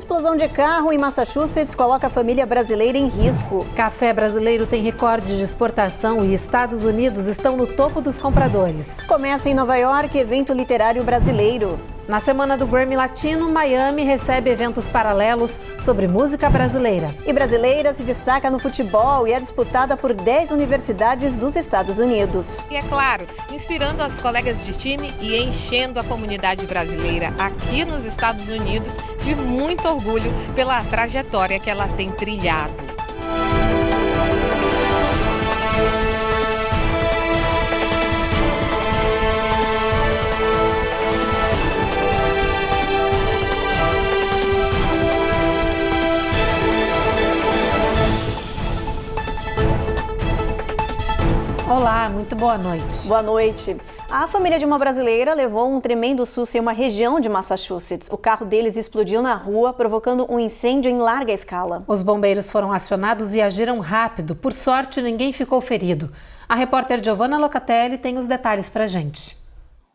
Explosão de carro em Massachusetts coloca a família brasileira em risco. Café brasileiro tem recorde de exportação e Estados Unidos estão no topo dos compradores. Começa em Nova York evento literário brasileiro. Na semana do Grammy Latino, Miami recebe eventos paralelos sobre música brasileira. E brasileira se destaca no futebol e é disputada por 10 universidades dos Estados Unidos. E é claro, inspirando as colegas de time e enchendo a comunidade brasileira aqui nos Estados Unidos de muito orgulho pela trajetória que ela tem trilhado. Olá, muito boa noite. Boa noite. A família de uma brasileira levou um tremendo susto em uma região de Massachusetts. O carro deles explodiu na rua, provocando um incêndio em larga escala. Os bombeiros foram acionados e agiram rápido. Por sorte, ninguém ficou ferido. A repórter Giovanna Locatelli tem os detalhes pra gente.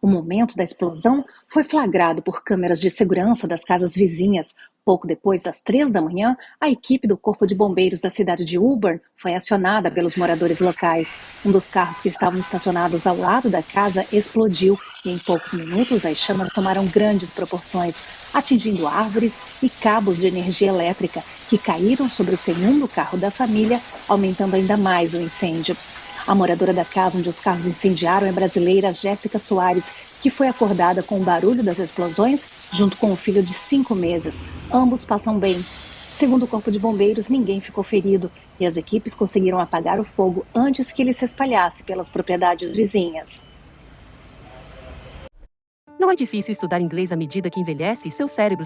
O momento da explosão foi flagrado por câmeras de segurança das casas vizinhas. Pouco depois das 3 da manhã, a equipe do Corpo de Bombeiros da cidade de Auburn foi acionada pelos moradores locais. Um dos carros que estavam estacionados ao lado da casa explodiu e em poucos minutos as chamas tomaram grandes proporções, atingindo árvores e cabos de energia elétrica que caíram sobre o segundo carro da família, aumentando ainda mais o incêndio. A moradora da casa onde os carros incendiaram é a brasileira Jéssica Soares, que foi acordada com o barulho das explosões junto com o filho de 5 meses. Ambos passam bem. Segundo o Corpo de Bombeiros, ninguém ficou ferido e as equipes conseguiram apagar o fogo antes que ele se espalhasse pelas propriedades vizinhas. Não é difícil estudar inglês à medida que envelhece seu cérebro.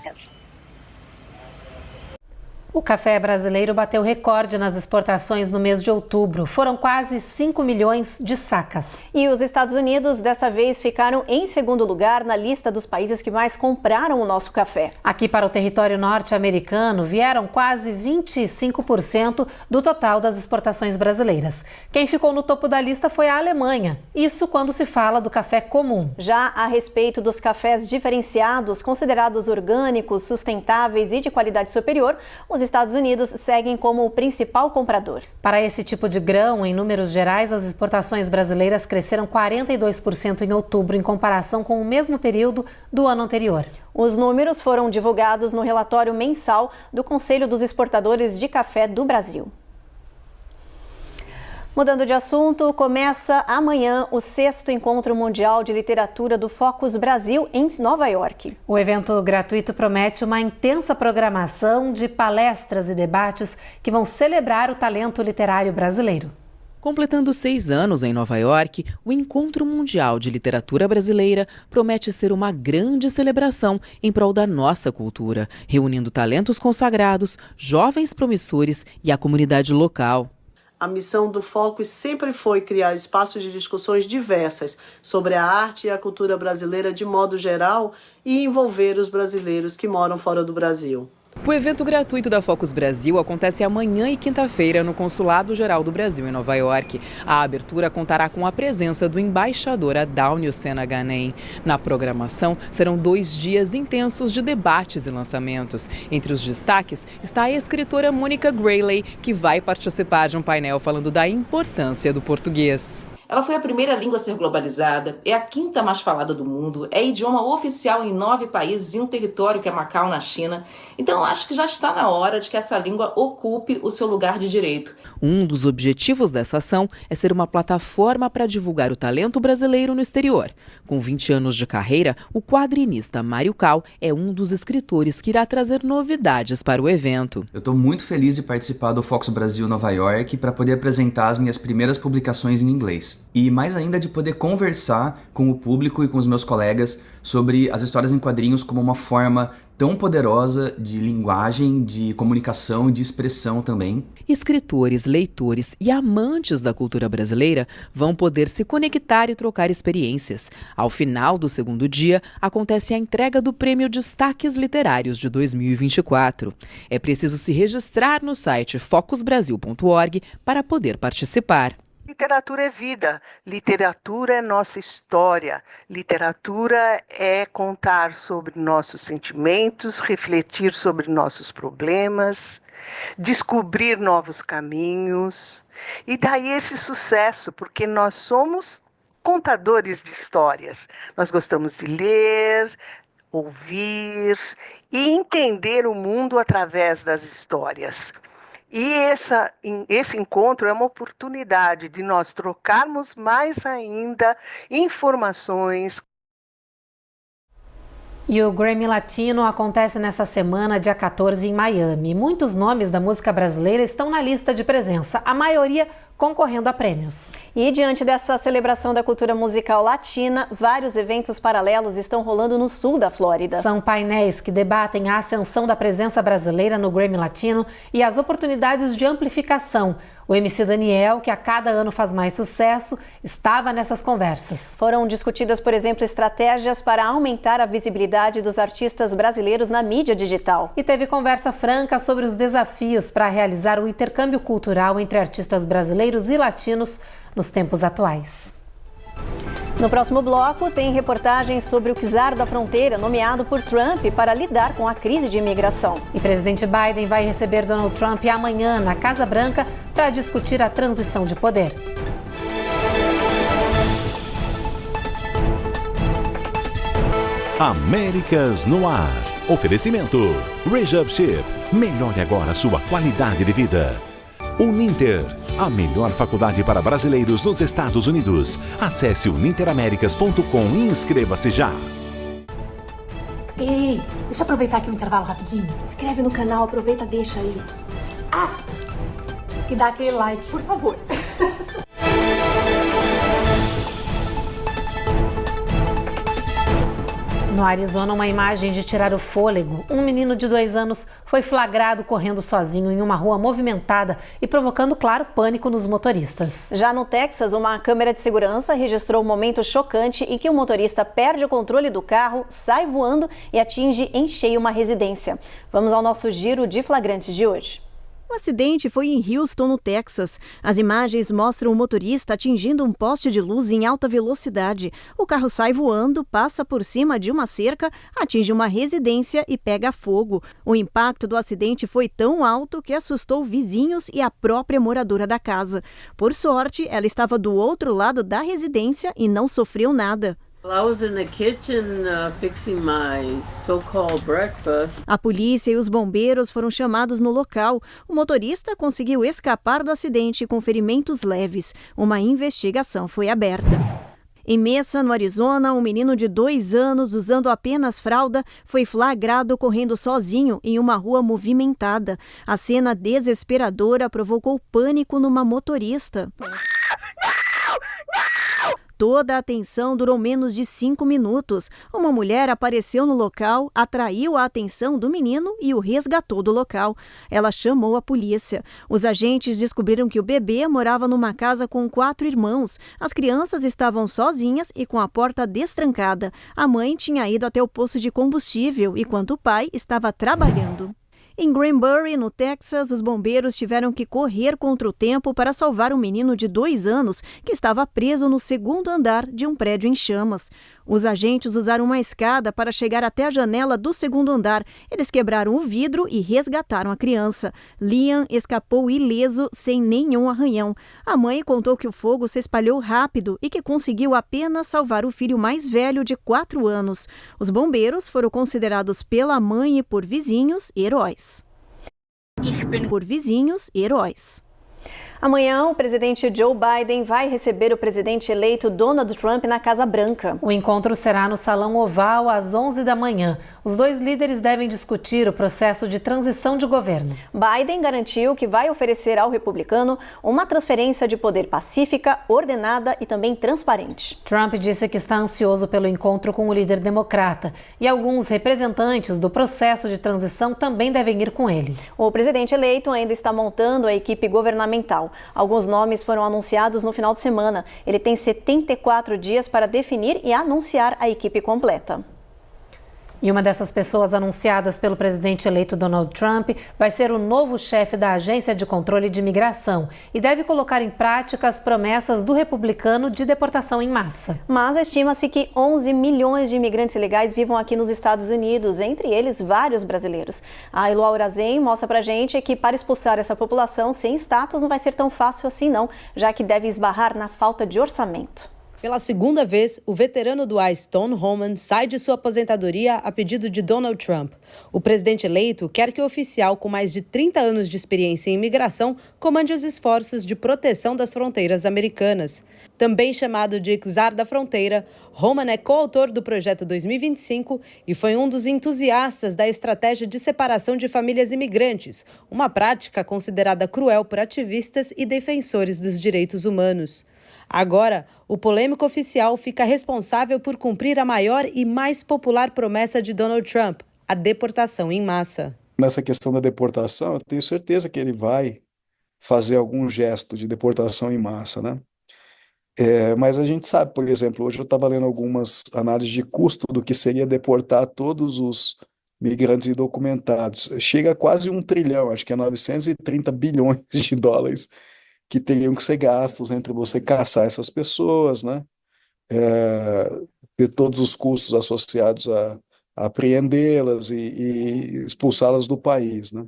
O café brasileiro bateu recorde nas exportações no mês de outubro. Foram quase 5 milhões de sacas. E os Estados Unidos, dessa vez, ficaram em segundo lugar na lista dos países que mais compraram o nosso café. Aqui para o território norte-americano, vieram quase 25% do total das exportações brasileiras. Quem ficou no topo da lista foi a Alemanha. Isso quando se fala do café comum. Já a respeito dos cafés diferenciados, considerados orgânicos, sustentáveis e de qualidade superior, os Estados Unidos seguem como o principal comprador. Para esse tipo de grão, em números gerais, as exportações brasileiras cresceram 42% em outubro, em comparação com o mesmo período do ano anterior. Os números foram divulgados no relatório mensal do Conselho dos Exportadores de Café do Brasil. Mudando de assunto, começa amanhã o 6º Encontro Mundial de Literatura do Focus Brasil em Nova York. O evento gratuito promete uma intensa programação de palestras e debates que vão celebrar o talento literário brasileiro. Completando 6 anos em Nova York, o Encontro Mundial de Literatura Brasileira promete ser uma grande celebração em prol da nossa cultura, reunindo talentos consagrados, jovens promissores e a comunidade local. A missão do Focus sempre foi criar espaços de discussões diversas sobre a arte e a cultura brasileira de modo geral e envolver os brasileiros que moram fora do Brasil. O evento gratuito da Focus Brasil acontece amanhã e quinta-feira no Consulado Geral do Brasil em Nova York. A abertura contará com a presença do embaixador Adalni Hussein. Na programação serão 2 dias intensos de debates e lançamentos. Entre os destaques está a escritora Mônica Grayley, que vai participar de um painel falando da importância do português. Ela foi a primeira língua a ser globalizada, é a 5ª mais falada do mundo, é idioma oficial em 9 países e um território que é Macau, na China. Então eu acho que já está na hora de que essa língua ocupe o seu lugar de direito. Um dos objetivos dessa ação é ser uma plataforma para divulgar o talento brasileiro no exterior. Com 20 anos de carreira, o quadrinista Mário Cal é um dos escritores que irá trazer novidades para o evento. Eu estou muito feliz de participar do Focus Brasil Nova York para poder apresentar as minhas primeiras publicações em inglês. E mais ainda de poder conversar com o público e com os meus colegas sobre as histórias em quadrinhos como uma forma tão poderosa de linguagem, de comunicação e de expressão também. Escritores, leitores e amantes da cultura brasileira vão poder se conectar e trocar experiências. Ao final do 2º dia, acontece a entrega do Prêmio Destaques Literários de 2024. É preciso se registrar no site focusbrasil.org para poder participar. Literatura é vida, literatura é nossa história, literatura é contar sobre nossos sentimentos, refletir sobre nossos problemas, descobrir novos caminhos. E daí esse sucesso, porque nós somos contadores de histórias. Nós gostamos de ler, ouvir e entender o mundo através das histórias. E esse encontro é uma oportunidade de nós trocarmos mais ainda informações. E o Grammy Latino acontece nesta semana, dia 14, em Miami. Muitos nomes da música brasileira estão na lista de presença, a maioria concorrendo a prêmios. E diante dessa celebração da cultura musical latina, vários eventos paralelos estão rolando no sul da Flórida. São painéis que debatem a ascensão da presença brasileira no Grammy Latino e as oportunidades de amplificação. O MC Daniel, que a cada ano faz mais sucesso, estava nessas conversas. Foram discutidas, por exemplo, estratégias para aumentar a visibilidade dos artistas brasileiros na mídia digital. E teve conversa franca sobre os desafios para realizar o intercâmbio cultural entre artistas brasileiros e latinos nos tempos atuais. No próximo bloco, tem reportagem sobre o czar da fronteira nomeado por Trump para lidar com a crise de imigração. E presidente Biden vai receber Donald Trump amanhã na Casa Branca para discutir a transição de poder. Américas no ar. Oferecimento Rejab Chip. Melhore agora a sua qualidade de vida. Uninter, a melhor faculdade para brasileiros nos Estados Unidos. Acesse uninteraméricas.com e inscreva-se já. Ei, deixa eu aproveitar aqui o intervalo rapidinho. Inscreve no canal, aproveita, deixa isso. Ah, e dá aquele like, por favor. No Arizona, uma imagem de tirar o fôlego. Um menino de 2 anos foi flagrado correndo sozinho em uma rua movimentada e provocando, claro, pânico nos motoristas. Já no Texas, uma câmera de segurança registrou um momento chocante em que o motorista perde o controle do carro, sai voando e atinge em cheio uma residência. Vamos ao nosso giro de flagrantes de hoje. O acidente foi em Houston, no Texas. As imagens mostram o motorista atingindo um poste de luz em alta velocidade. O carro sai voando, passa por cima de uma cerca, atinge uma residência e pega fogo. O impacto do acidente foi tão alto que assustou vizinhos e a própria moradora da casa. Por sorte, ela estava do outro lado da residência e não sofreu nada. I was in the kitchen fixing my so-called breakfast. A polícia e os bombeiros foram chamados no local. O motorista conseguiu escapar do acidente com ferimentos leves. Uma investigação foi aberta. Em Mesa, no Arizona, um menino de 2 anos, usando apenas fralda, foi flagrado correndo sozinho em uma rua movimentada. A cena desesperadora provocou pânico numa motorista. Toda a atenção durou menos de 5 minutos. Uma mulher apareceu no local, atraiu a atenção do menino e o resgatou do local. Ela chamou a polícia. Os agentes descobriram que o bebê morava numa casa com 4 irmãos. As crianças estavam sozinhas e com a porta destrancada. A mãe tinha ido até o posto de combustível, enquanto o pai estava trabalhando. Em Granbury, no Texas, os bombeiros tiveram que correr contra o tempo para salvar um menino de 2 anos que estava preso no 2º andar de um prédio em chamas. Os agentes usaram uma escada para chegar até a janela do 2º andar. Eles quebraram o vidro e resgataram a criança. Liam escapou ileso, sem nenhum arranhão. A mãe contou que o fogo se espalhou rápido e que conseguiu apenas salvar o filho mais velho de 4 anos. Os bombeiros foram considerados pela mãe e por vizinhos heróis. Amanhã, o presidente Joe Biden vai receber o presidente eleito Donald Trump na Casa Branca. O encontro será no Salão Oval às 11 da manhã. Os 2 líderes devem discutir o processo de transição de governo. Biden garantiu que vai oferecer ao republicano uma transferência de poder pacífica, ordenada e também transparente. Trump disse que está ansioso pelo encontro com o líder democrata e alguns representantes do processo de transição também devem ir com ele. O presidente eleito ainda está montando a equipe governamental. Alguns nomes foram anunciados no final de semana. Ele tem 74 dias para definir e anunciar a equipe completa. E uma dessas pessoas anunciadas pelo presidente eleito Donald Trump vai ser o novo chefe da Agência de Controle de Imigração e deve colocar em prática as promessas do republicano de deportação em massa. Mas estima-se que 11 milhões de imigrantes ilegais vivam aqui nos Estados Unidos, entre eles vários brasileiros. A Eloá Urazen mostra pra gente que para expulsar essa população sem status não vai ser tão fácil assim não, já que deve esbarrar na falta de orçamento. Pela segunda vez, o veterano do ICE, Tom Homan, sai de sua aposentadoria a pedido de Donald Trump. O presidente eleito quer que o oficial com mais de 30 anos de experiência em imigração comande os esforços de proteção das fronteiras americanas. Também chamado de czar da fronteira, Homan é coautor do Projeto 2025 e foi um dos entusiastas da estratégia de separação de famílias imigrantes, uma prática considerada cruel por ativistas e defensores dos direitos humanos. Agora, o polêmico oficial fica responsável por cumprir a maior e mais popular promessa de Donald Trump, a deportação em massa. Nessa questão da deportação, eu tenho certeza que ele vai fazer algum gesto de deportação em massa, né? Mas a gente sabe, por exemplo, hoje eu estava lendo algumas análises de custo do que seria deportar todos os migrantes indocumentados. Chega a quase 1 trilhão, acho que é 930 bilhões de dólares que teriam que ser gastos entre você caçar essas pessoas, né? Ter todos os custos associados a apreendê-las e expulsá-las do país, né?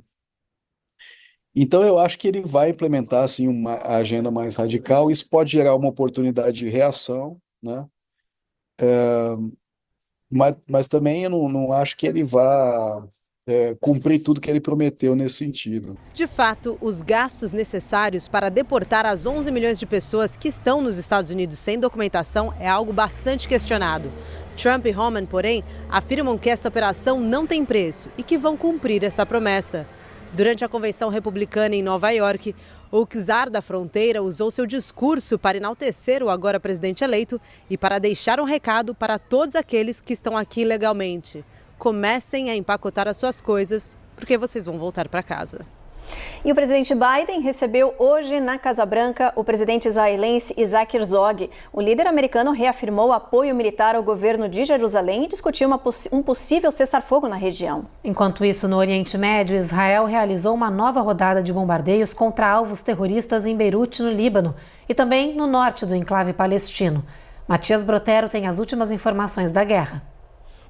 Então eu acho que ele vai implementar assim, uma agenda mais radical. Isso pode gerar uma oportunidade de reação, né? Mas também eu não acho que ele vá cumprir tudo que ele prometeu nesse sentido. De fato, os gastos necessários para deportar as 11 milhões de pessoas que estão nos Estados Unidos sem documentação é algo bastante questionado. Trump e Homan, porém, afirmam que esta operação não tem preço e que vão cumprir esta promessa. Durante a convenção republicana em Nova York, o czar da fronteira usou seu discurso para enaltecer o agora presidente eleito e para deixar um recado para todos aqueles que estão aqui ilegalmente. Comecem a empacotar as suas coisas, porque vocês vão voltar para casa. E o presidente Biden recebeu hoje na Casa Branca o presidente israelense Isaac Herzog. O líder americano reafirmou apoio militar ao governo de Jerusalém e discutiu um possível cessar-fogo na região. Enquanto isso, no Oriente Médio, Israel realizou uma nova rodada de bombardeios contra alvos terroristas em Beirute, no Líbano, e também no norte do enclave palestino. Matias Brotero tem as últimas informações da guerra.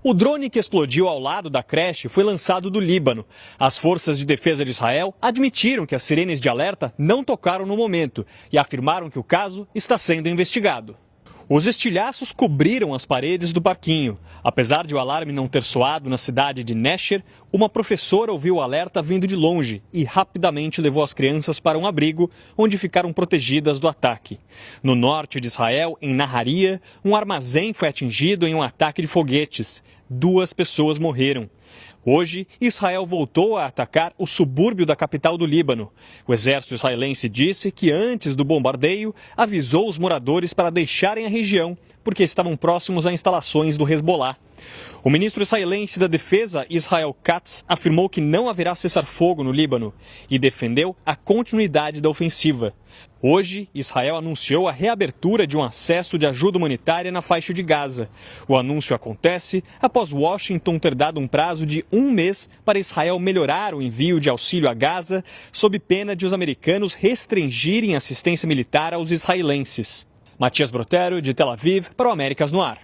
O drone que explodiu ao lado da creche foi lançado do Líbano. As forças de defesa de Israel admitiram que as sirenes de alerta não tocaram no momento e afirmaram que o caso está sendo investigado. Os estilhaços cobriram as paredes do parquinho. Apesar de o alarme não ter soado na cidade de Nesher, uma professora ouviu o alerta vindo de longe e rapidamente levou as crianças para um abrigo onde ficaram protegidas do ataque. No norte de Israel, em Naharia, um armazém foi atingido em um ataque de foguetes. 2 pessoas morreram. Hoje, Israel voltou a atacar o subúrbio da capital do Líbano. O exército israelense disse que antes do bombardeio avisou os moradores para deixarem a região porque estavam próximos a instalações do Hezbollah. O ministro israelense da Defesa, Israel Katz, afirmou que não haverá cessar-fogo no Líbano e defendeu a continuidade da ofensiva. Hoje, Israel anunciou a reabertura de um acesso de ajuda humanitária na faixa de Gaza. O anúncio acontece após Washington ter dado um prazo de 1 mês para Israel melhorar o envio de auxílio a Gaza, sob pena de os americanos restringirem assistência militar aos israelenses. Matias Brotero, de Tel Aviv, para o Américas no Ar.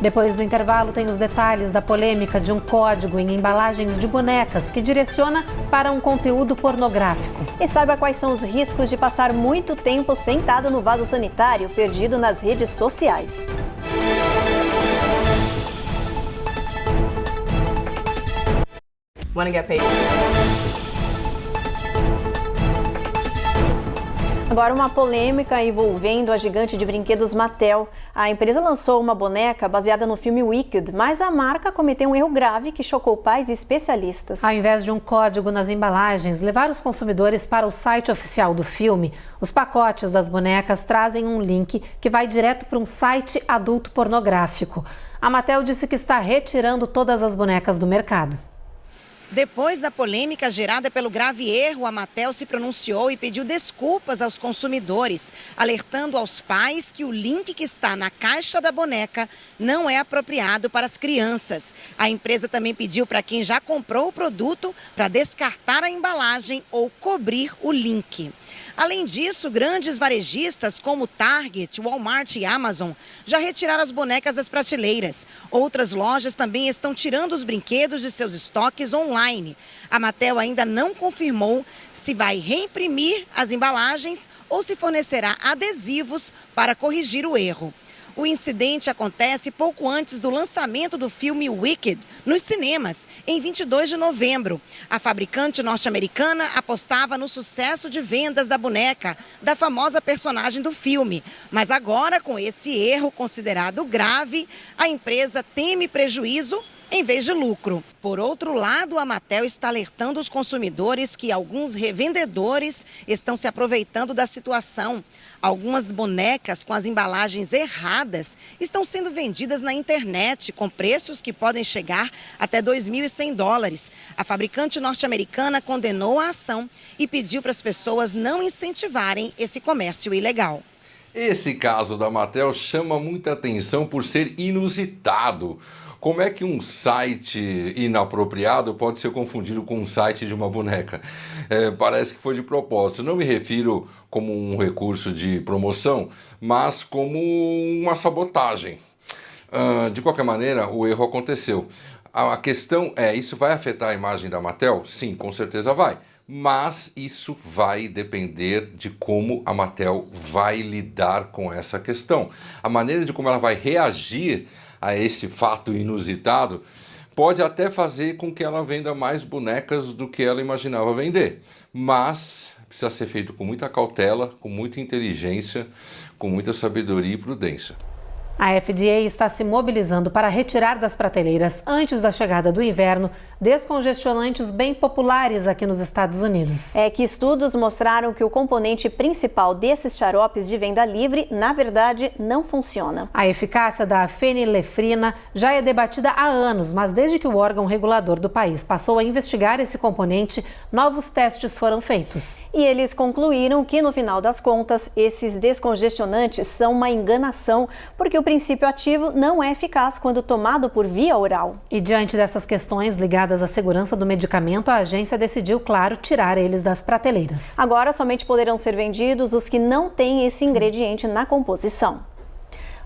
Depois do intervalo, tem os detalhes da polêmica de um código em embalagens de bonecas que direciona para um conteúdo pornográfico. E saiba quais são os riscos de passar muito tempo sentado no vaso sanitário perdido nas redes sociais. Wanna get paid? Agora, uma polêmica envolvendo a gigante de brinquedos Mattel. A empresa lançou uma boneca baseada no filme Wicked, mas a marca cometeu um erro grave que chocou pais e especialistas. Ao invés de um código nas embalagens levar os consumidores para o site oficial do filme, os pacotes das bonecas trazem um link que vai direto para um site adulto pornográfico. A Mattel disse que está retirando todas as bonecas do mercado. Depois da polêmica gerada pelo grave erro, a Mattel se pronunciou e pediu desculpas aos consumidores, alertando aos pais que o link que está na caixa da boneca não é apropriado para as crianças. A empresa também pediu para quem já comprou o produto para descartar a embalagem ou cobrir o link. Além disso, grandes varejistas como Target, Walmart e Amazon já retiraram as bonecas das prateleiras. Outras lojas também estão tirando os brinquedos de seus estoques online. A Mattel ainda não confirmou se vai reimprimir as embalagens ou se fornecerá adesivos para corrigir o erro. O incidente acontece pouco antes do lançamento do filme Wicked nos cinemas, em 22 de novembro. A fabricante norte-americana apostava no sucesso de vendas da boneca, da famosa personagem do filme. Mas agora, com esse erro considerado grave, a empresa teme prejuízo em vez de lucro. Por outro lado, a Mattel está alertando os consumidores que alguns revendedores estão se aproveitando da situação. Algumas bonecas com as embalagens erradas estão sendo vendidas na internet com preços que podem chegar até $2.100. A fabricante norte-americana condenou a ação e pediu para as pessoas não incentivarem esse comércio ilegal. Esse caso da Mattel chama muita atenção por ser inusitado. Como é que um site inapropriado pode ser confundido com um site de uma boneca? Parece que foi de propósito. Não me refiro como um recurso de promoção, mas como uma sabotagem. De qualquer maneira, o erro aconteceu. A questão é, isso vai afetar a imagem da Mattel? Sim, com certeza vai. Mas isso vai depender de como a Mattel vai lidar com essa questão. A maneira de como ela vai reagir a esse fato inusitado pode até fazer com que ela venda mais bonecas do que ela imaginava vender. Mas precisa ser feito com muita cautela, com muita inteligência, com muita sabedoria e prudência. A FDA está se mobilizando para retirar das prateleiras, antes da chegada do inverno, descongestionantes bem populares aqui nos Estados Unidos. É que estudos mostraram que o componente principal desses xaropes de venda livre, na verdade, não funciona. A eficácia da fenilefrina já é debatida há anos, mas desde que o órgão regulador do país passou a investigar esse componente, novos testes foram feitos. E eles concluíram que, no final das contas, esses descongestionantes são uma enganação, porque o princípio ativo não é eficaz quando tomado por via oral. E diante dessas questões ligadas à segurança do medicamento, a agência decidiu, claro, tirar eles das prateleiras. Agora somente poderão ser vendidos os que não têm esse ingrediente na composição.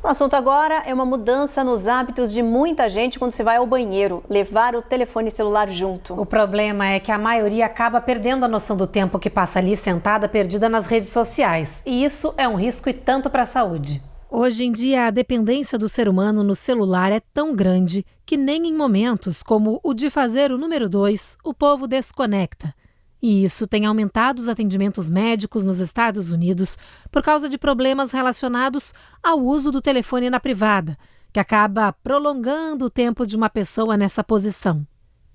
O assunto agora é uma mudança nos hábitos de muita gente quando se vai ao banheiro, levar o telefone celular junto. O problema é que a maioria acaba perdendo a noção do tempo que passa ali sentada, perdida nas redes sociais. E isso é um risco e tanto para a saúde. Hoje em dia, a dependência do ser humano no celular é tão grande que nem em momentos como o de fazer o número 2, o povo desconecta. E isso tem aumentado os atendimentos médicos nos Estados Unidos por causa de problemas relacionados ao uso do telefone na privada, que acaba prolongando o tempo de uma pessoa nessa posição.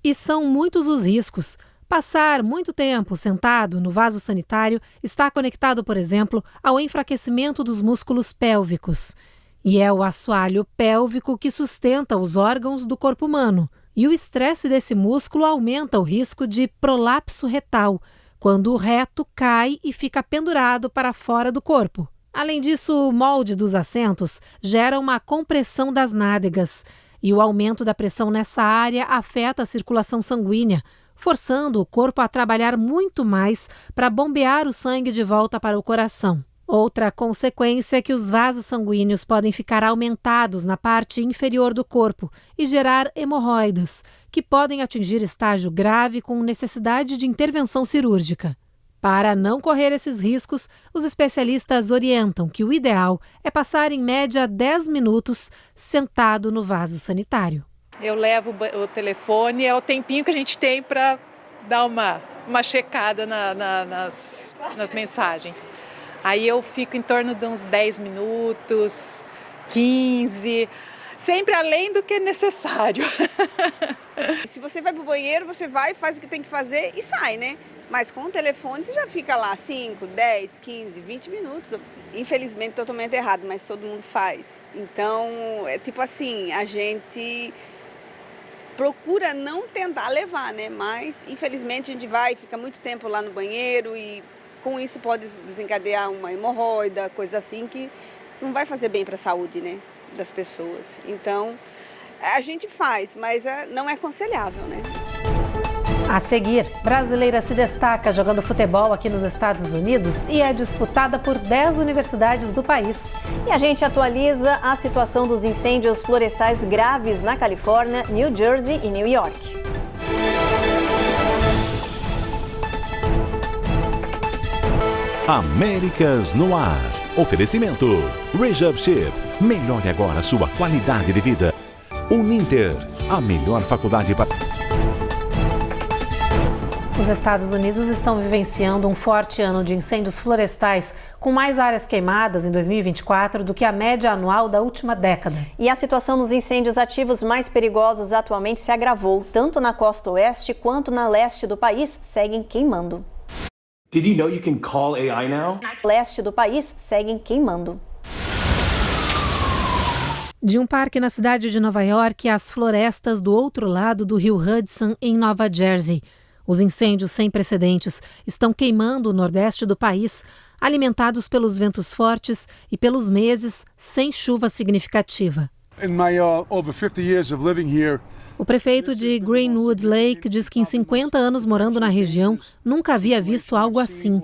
E são muitos os riscos. Passar muito tempo sentado no vaso sanitário está conectado, por exemplo, ao enfraquecimento dos músculos pélvicos. E é o assoalho pélvico que sustenta os órgãos do corpo humano. E o estresse desse músculo aumenta o risco de prolapso retal, quando o reto cai e fica pendurado para fora do corpo. Além disso, o molde dos assentos gera uma compressão das nádegas. E o aumento da pressão nessa área afeta a circulação sanguínea, forçando o corpo a trabalhar muito mais para bombear o sangue de volta para o coração. Outra consequência é que os vasos sanguíneos podem ficar aumentados na parte inferior do corpo e gerar hemorroidas, que podem atingir estágio grave com necessidade de intervenção cirúrgica. Para não correr esses riscos, os especialistas orientam que o ideal é passar em média 10 minutos sentado no vaso sanitário. Eu levo o telefone, é o tempinho que a gente tem para dar uma checada nas mensagens. Aí eu fico em torno de uns 10 minutos, 15, sempre além do que é necessário. Se você vai pro banheiro, você vai, faz o que tem que fazer e sai, né? Mas com o telefone você já fica lá 5, 10, 15, 20 minutos. Infelizmente totalmente errado, mas todo mundo faz. Então, é tipo assim, a gente procura não tentar levar, né? Mas, infelizmente, a gente vai, fica muito tempo lá no banheiro e com isso pode desencadear uma hemorroida, coisa assim que não vai fazer bem para a saúde, né, das pessoas. Então, a gente faz, mas não é aconselhável, né? A seguir, brasileira se destaca jogando futebol aqui nos Estados Unidos e é disputada por 10 universidades do país. E a gente atualiza a situação dos incêndios florestais graves na Califórnia, New Jersey e New York. Américas no ar. Oferecimento. Rejab Ship. Melhore agora sua qualidade de vida. Uninter. A melhor faculdade para... Os Estados Unidos estão vivenciando um forte ano de incêndios florestais, com mais áreas queimadas em 2024 do que a média anual da última década. E a situação dos incêndios ativos mais perigosos atualmente se agravou, tanto na costa oeste quanto na leste do país seguem queimando. Did you know you can call AI now? Leste do país seguem queimando. De um parque na cidade de Nova York às florestas do outro lado do rio Hudson, em Nova Jersey. Os incêndios sem precedentes estão queimando o nordeste do país, alimentados pelos ventos fortes e pelos meses sem chuva significativa. O prefeito de Greenwood Lake diz que em 50 anos morando na região nunca havia visto algo assim.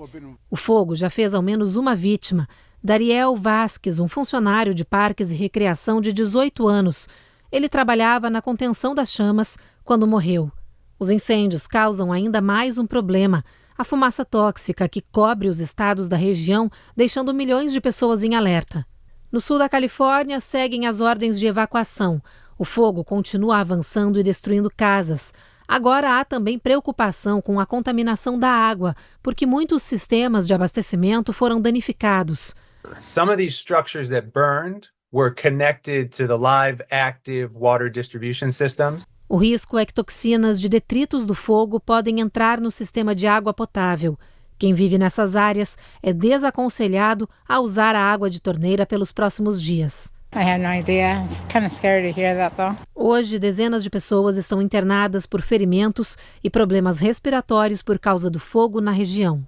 O fogo já fez ao menos uma vítima, Dariel Vasquez, um funcionário de parques e recreação de 18 anos. Ele trabalhava na contenção das chamas quando morreu. Os incêndios causam ainda mais um problema, a fumaça tóxica que cobre os estados da região, deixando milhões de pessoas em alerta. No sul da Califórnia, seguem as ordens de evacuação. O fogo continua avançando e destruindo casas. Agora há também preocupação com a contaminação da água, porque muitos sistemas de abastecimento foram danificados. Some of these structures that burned were connected to the live active water distribution systems. O risco é que toxinas de detritos do fogo podem entrar no sistema de água potável. Quem vive nessas áreas é desaconselhado a usar a água de torneira pelos próximos dias. Hoje, dezenas de pessoas estão internadas por ferimentos e problemas respiratórios por causa do fogo na região.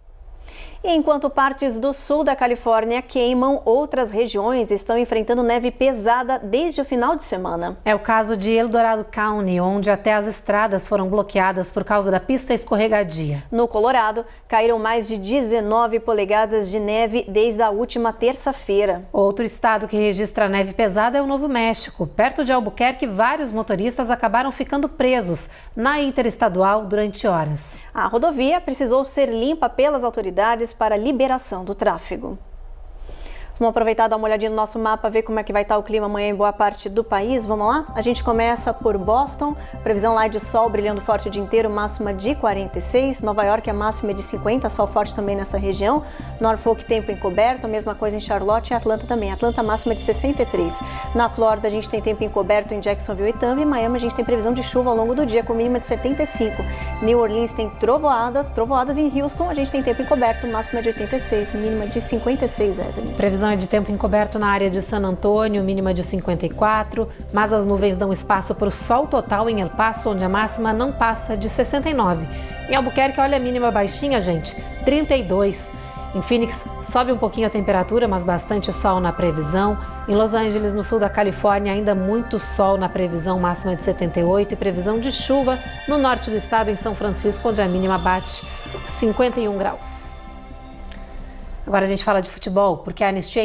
E enquanto partes do sul da Califórnia queimam, outras regiões estão enfrentando neve pesada desde o final de semana. É o caso de Eldorado County, onde até as estradas foram bloqueadas por causa da pista escorregadia. No Colorado, caíram mais de 19 polegadas de neve desde a última terça-feira. Outro estado que registra neve pesada é o Novo México. Perto de Albuquerque, vários motoristas acabaram ficando presos na interestadual durante horas. A rodovia precisou ser limpa pelas autoridades para a liberação do tráfego. Vamos aproveitar e dar uma olhadinha no nosso mapa, ver como é que vai estar o clima amanhã em boa parte do país. Vamos lá? A gente começa por Boston, previsão lá de sol brilhando forte o dia inteiro, máxima de 46. Nova York, a máxima é de 50, sol forte também nessa região. Norfolk, tempo encoberto, a mesma coisa em Charlotte e Atlanta também. Atlanta, máxima de 63. Na Flórida, a gente tem tempo encoberto em Jacksonville e Tampa. Em Miami, a gente tem previsão de chuva ao longo do dia, com mínima de 75. New Orleans tem trovoadas em Houston, a gente tem tempo encoberto, máxima de 86, mínima de 56, Evelyn. Previsão é de tempo encoberto na área de San Antônio, mínima de 54, mas as nuvens dão espaço para o sol total em El Paso, onde a máxima não passa de 69. Em Albuquerque, olha a mínima baixinha, gente, 32. Em Phoenix, sobe um pouquinho a temperatura, mas bastante sol na previsão. Em Los Angeles, no sul da Califórnia, ainda muito sol na previsão, máxima de 78, e previsão de chuva no norte do estado, em São Francisco, onde a mínima bate 51 graus. Agora a gente fala de futebol, porque a Anistia